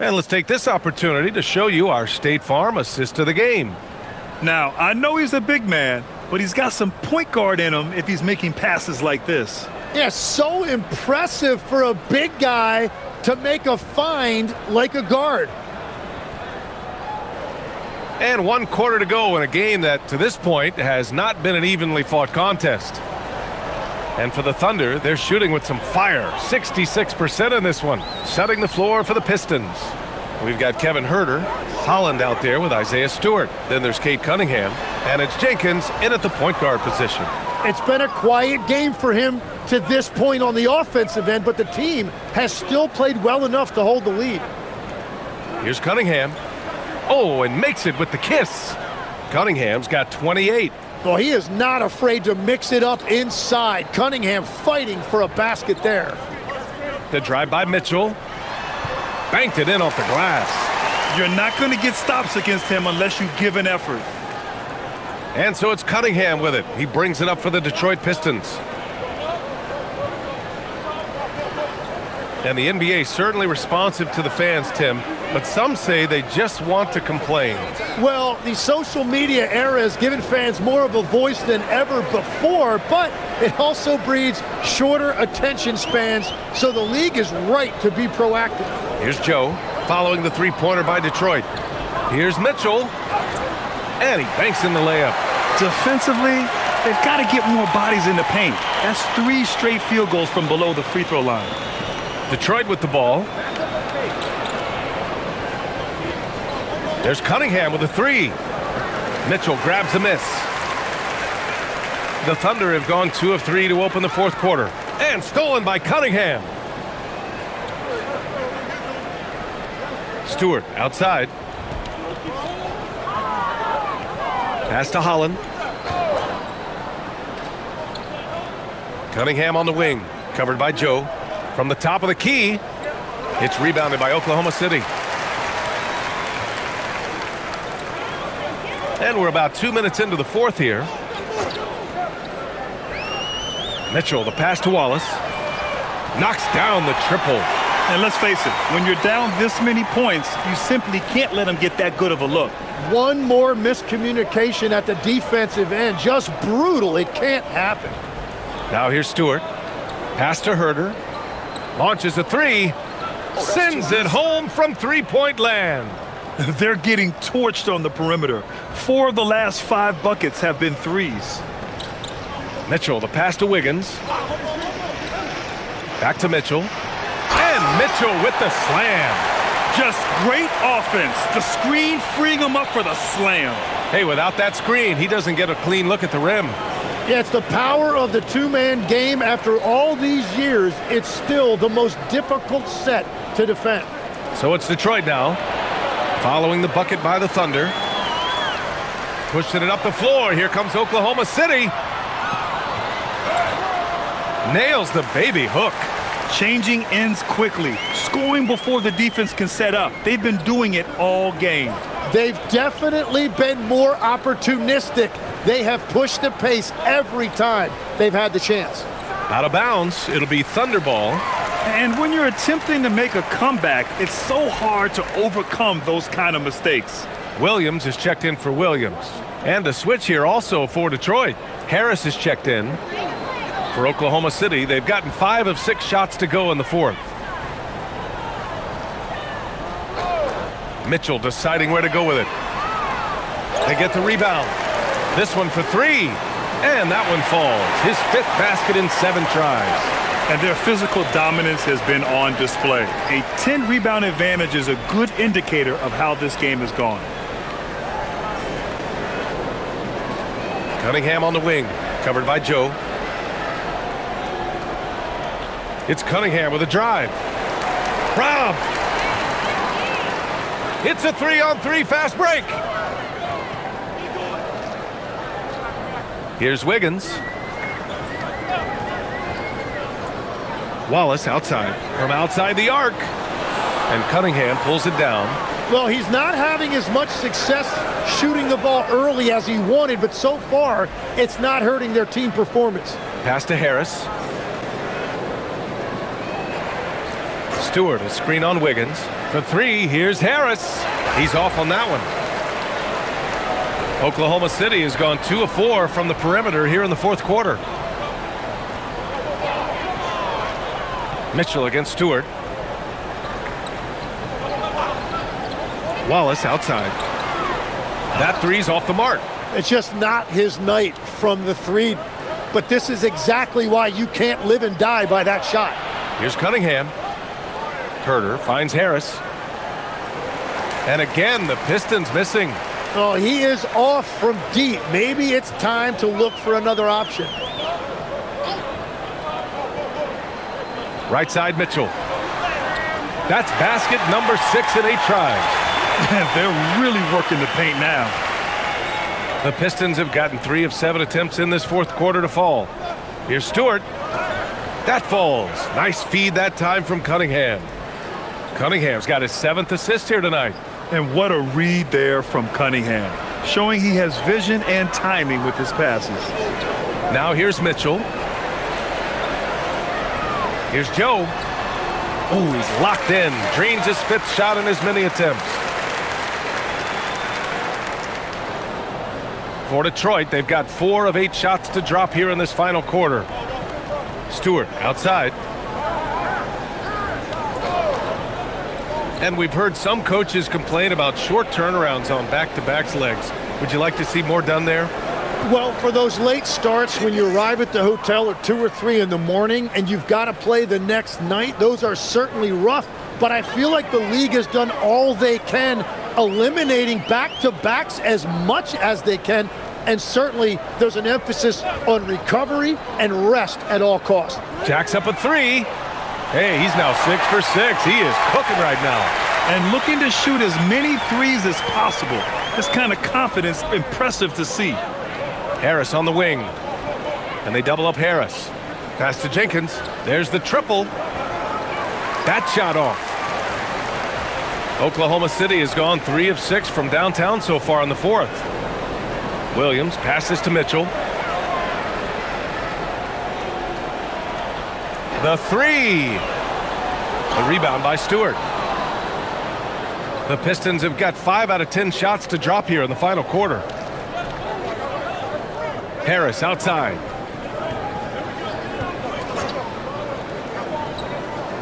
And let's take this opportunity to show you our State Farm assist to the game.
Now, I know he's a big man, but he's got some point guard in him if he's making passes like this.
Yeah, so impressive for a big guy to make a find like a guard.
And 1 quarter to go in a game that, to this point, has not been an evenly fought contest. And for the Thunder, they're shooting with some fire. 66% in this one, setting the floor for the Pistons. We've got Kevin Huerter, Holland out there with Isaiah Stewart. Then there's Cade Cunningham, and it's Jenkins in at the point guard position.
It's been a quiet game for him to this point on the offensive end, but the team has still played well enough to hold the lead.
Here's Cunningham. Oh, and makes it with the kiss. Cunningham's got 28.
Well, he is not afraid to mix it up inside. Cunningham fighting for a basket there.
The drive by Mitchell. Banked it in off the glass.
You're not going to get stops against him unless you give an effort.
And so it's Cunningham with it. He brings it up for the Detroit Pistons. And the NBA certainly responsive to the fans, Tim, but some say they just want to complain.
Well, the social media era has given fans more of a voice than ever before, but it also breeds shorter attention spans, so the league is right to be proactive.
Here's Joe, following the three-pointer by Detroit. Here's Mitchell, and he banks in the layup.
Defensively, they've got to get more bodies in the paint. That's 3 straight field goals from below the free throw line.
Detroit with the ball. There's Cunningham with a 3. Mitchell grabs a miss. The Thunder have gone 2 of 3 to open the fourth quarter. And stolen by Cunningham. Stewart outside. Pass to Holland. Cunningham on the wing. Covered by Joe. From the top of the key. It's rebounded by Oklahoma City. And we're about 2 minutes into the fourth here. Mitchell, the pass to Wallace. Knocks down the triple.
And let's face it, when you're down this many points, you simply can't let them get that good of a look.
One more miscommunication at the defensive end. Just brutal. It can't happen.
Now here's Stewart. Pass to Herter. Launches a three. Sends it home from three-point land.
They're getting torched on the perimeter. 4 of the last 5 buckets have been threes.
Mitchell, the pass to Wiggins. Back to Mitchell. And Mitchell with the slam.
Just great offense. The screen freeing him up for the slam.
Hey, without that screen, he doesn't get a clean look at the rim.
Yeah, it's the power of the two-man game. After all these years, it's still the most difficult set to defend.
So it's Detroit now, following the bucket by the Thunder. Pushing it up the floor. Here comes Oklahoma City. Nails the baby hook.
Changing ends quickly, scoring before the defense can set up. They've been doing it all game.
They've definitely been more opportunistic. They have pushed the pace every time they've had the chance.
Out of bounds, it'll be Thunder ball.
And when you're attempting to make a comeback, it's so hard to overcome those kind of mistakes.
Williams is checked in for Williams. And a switch here also for Detroit. Harris is checked in for Oklahoma City. They've gotten 5 of 6 shots to go in the fourth. Mitchell deciding where to go with it. They get the rebound. This one for 3. And that one falls. His 5th basket in 7 tries.
And their physical dominance has been on display. A 10-rebound advantage is a good indicator of how this game has gone.
Cunningham on the wing, covered by Joe. It's Cunningham with a drive. Robbed. It's a 3-on-3 fast break. Here's Wiggins. Wallace outside, from outside the arc. And Cunningham pulls it down.
Well, he's not having as much success shooting the ball early as he wanted, but so far, it's not hurting their team performance.
Pass to Harris. Stewart, a screen on Wiggins. For 3, here's Harris. He's off on that one. Oklahoma City has gone 2 of 4 from the perimeter here in the fourth quarter. Mitchell against Stewart. Wallace outside. That 3's off the mark.
It's just not his night from the 3, but this is exactly why you can't live and die by that shot.
Here's Cunningham. Herter finds Harris. And again, the Pistons missing.
Oh, he is off from deep. Maybe it's time to look for another option.
Right side, Mitchell. That's basket number 6 in 8 tries.
They're really working the paint now.
The Pistons have gotten 3 of 7 attempts in this fourth quarter to fall. Here's Stewart. That falls. Nice feed that time from Cunningham. Cunningham's got his 7th assist here tonight.
And what a read there from Cunningham, showing he has vision and timing with his passes.
Now here's Mitchell. Here's Joe. Oh, he's locked in. Drains his 5th shot in as many attempts. For Detroit, they've got 4 of 8 shots to drop here in this final quarter. Stewart outside. And we've heard some coaches complain about short turnarounds on back-to-back legs. Would you like to see more done there?
Well, for those late starts when you arrive at the hotel at 2 or 3 in the morning and you've got to play the next night, those are certainly rough. But I feel like the league has done all they can, eliminating back-to-backs as much as they can. And certainly there's an emphasis on recovery and rest at all costs.
Jack's up a 3. Hey, he's now 6 for 6. He is cooking right now.
And looking to shoot as many threes as possible. This kind of confidence, impressive to see.
Harris on the wing. And they double up Harris. Pass to Jenkins. There's the triple. That shot off. Oklahoma City has gone 3 of 6 from downtown so far in the fourth. Williams passes to Mitchell. The three. The rebound by Stewart. The Pistons have got 5 out of 10 shots to drop here in the final quarter. Harris outside.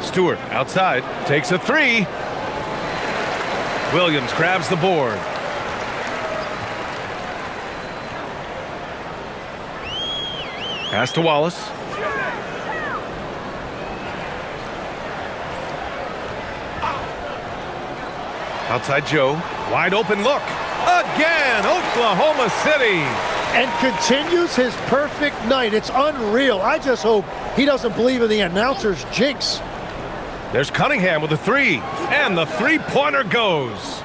Stewart outside, takes a three. Williams grabs the board. Pass to Wallace. Outside Joe, wide open look. Again, Oklahoma City.
And continues his perfect night. It's unreal. I just hope he doesn't believe in the announcer's jinx.
There's Cunningham with a three, and the three-pointer goes.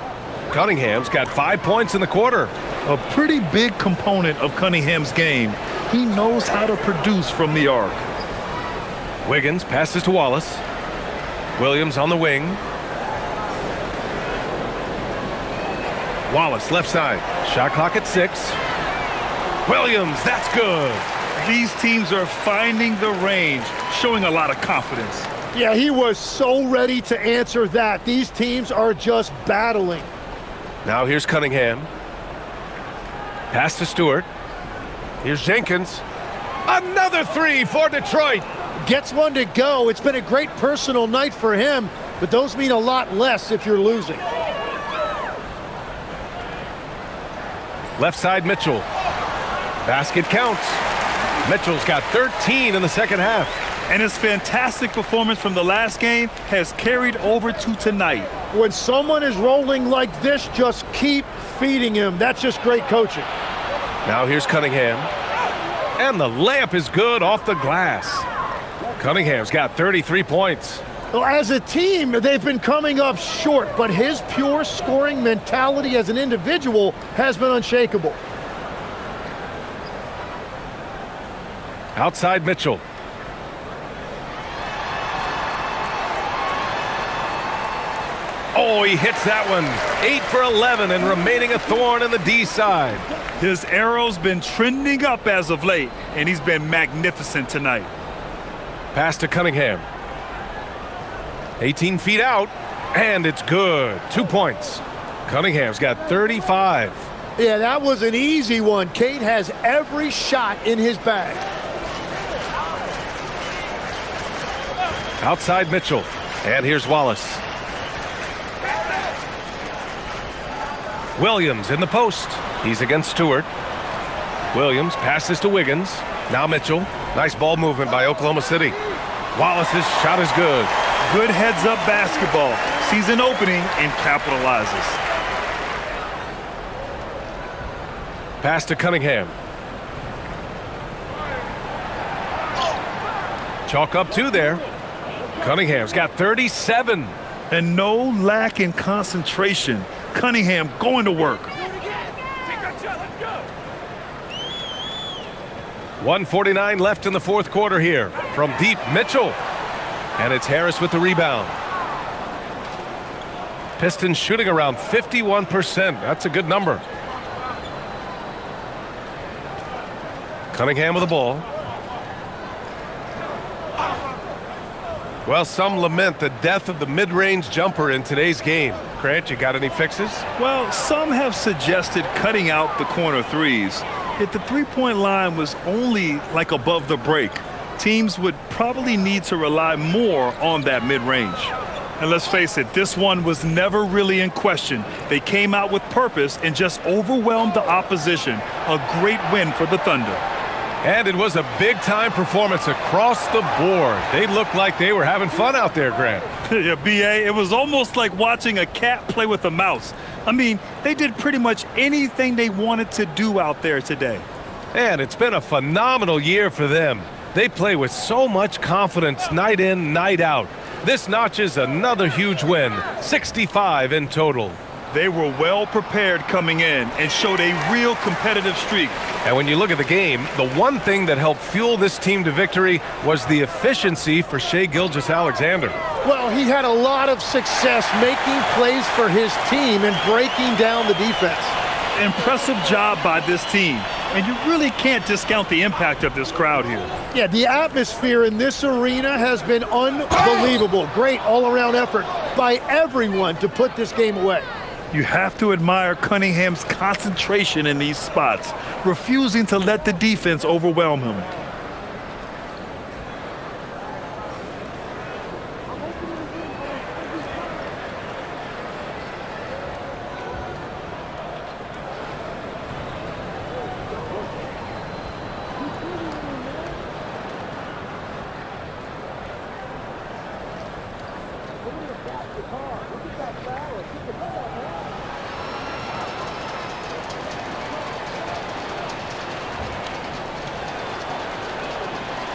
Cunningham's got 5 points in the quarter.
A pretty big component of Cunningham's game. He knows how to produce from the arc.
Wiggins passes to Wallace. Williams on the wing. Wallace left side. Shot clock at 6. Williams, that's good.
These teams are finding the range, showing a lot of confidence.
Yeah, he was so ready to answer that. These teams are just battling.
Now here's Cunningham. Pass to Stewart. Here's Jenkins. Another three for Detroit.
Gets one to go. It's been a great personal night for him, but those mean a lot less if you're losing.
Left side Mitchell. Basket counts. Mitchell's got 13 in the second half.
And his fantastic performance from the last game has carried over to tonight.
When someone is rolling like this, just keep feeding him. That's just great coaching.
Now here's Cunningham. And the layup is good off the glass. Cunningham's got 33 points.
Well, as a team, they've been coming up short, but his pure scoring mentality as an individual has been unshakable.
Outside Mitchell. Oh, he hits that one. 8 for 11 and remaining a thorn in the D side.
His arrow's been trending up as of late, and he's been magnificent tonight.
Pass to Cunningham. 18 feet out, and it's good. 2 points. Cunningham's got 35.
Yeah, that was an easy one. Cade has every shot in his bag.
Outside Mitchell. And here's Wallace. Williams in the post. He's against Stewart. Williams passes to Wiggins. Now Mitchell. Nice ball movement by Oklahoma City. Wallace's shot is good.
Good heads-up basketball. Sees an opening and capitalizes.
Pass to Cunningham. Chalk up 2 there. Cunningham's got 37.
And no lack in concentration. Cunningham going to work.
1:49 left in the fourth quarter here. From deep, Mitchell. And it's Harris with the rebound. Pistons shooting around 51%. That's a good number. Cunningham with the ball. Well, some lament the death of the mid-range jumper in today's game. Grant, you got any fixes?
Well, some have suggested cutting out the corner threes. If the three-point line was only like above the break, teams would probably need to rely more on that mid-range. And let's face it, this one was never really in question. They came out with purpose and just overwhelmed the opposition. A great win for the Thunder.
And it was a big-time performance across the board. They looked like they were having fun out there, Grant.
Yeah, B.A., it was almost like watching a cat play with a mouse. I mean, they did pretty much anything they wanted to do out there today.
And it's been a phenomenal year for them. They play with so much confidence night in, night out. This notches another huge win, 65 in total.
They were well prepared coming in and showed a real competitive streak.
And when you look at the game, the one thing that helped fuel this team to victory was the efficiency for Shai Gilgeous-Alexander.
Well, he had a lot of success making plays for his team and breaking down the defense.
Impressive job by this team. And you really can't discount the impact of this crowd here.
Yeah, the atmosphere in this arena has been unbelievable. Great all-around effort by everyone to put this game away.
You have to admire Cunningham's concentration in these spots, refusing to let the defense overwhelm him.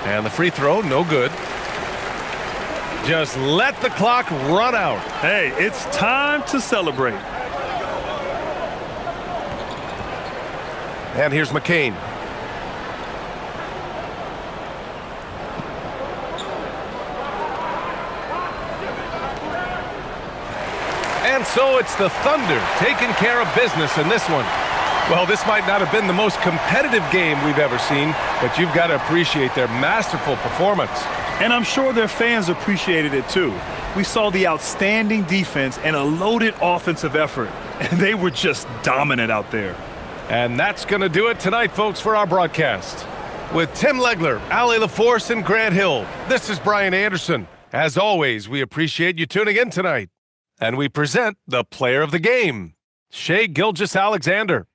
And the free throw, no good. Just let the clock run out.
Hey, it's time to celebrate.
And here's McCain. And so it's the Thunder taking care of business in this one. Well, this might not have been the most competitive game we've ever seen, but you've got to appreciate their masterful performance.
And I'm sure their fans appreciated it too. We saw the outstanding defense and a loaded offensive effort, and they were just dominant out there.
And that's going to do it tonight, folks, for our broadcast. With Tim Legler, Allie LaForce, and Grant Hill, this is Brian Anderson. As always, we appreciate you tuning in tonight. And we present the player of the game, Shai Gilgeous-Alexander.